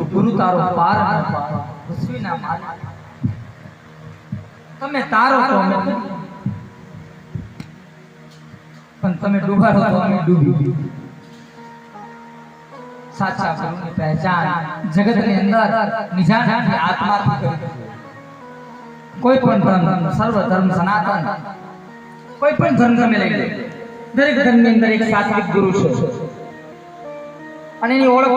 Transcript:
ગુરુ તારો પાર પૃથ્વીના માલ તમે તારો તો અમે પણ તમે ડૂબાડો તો અમે ડૂબી સાચા ગુરુની પહેચાન જગતની અંદર નિજાનની આત્માથી કરી કોઈ પણ ધર્મ સર્વ ધર્મ સનાતન કોઈ પણ ધર્મ તમે લઈ લો દરેક ધર્મની અંદર એક સાત્વિક ગુરુ છે અને એની ઓળખ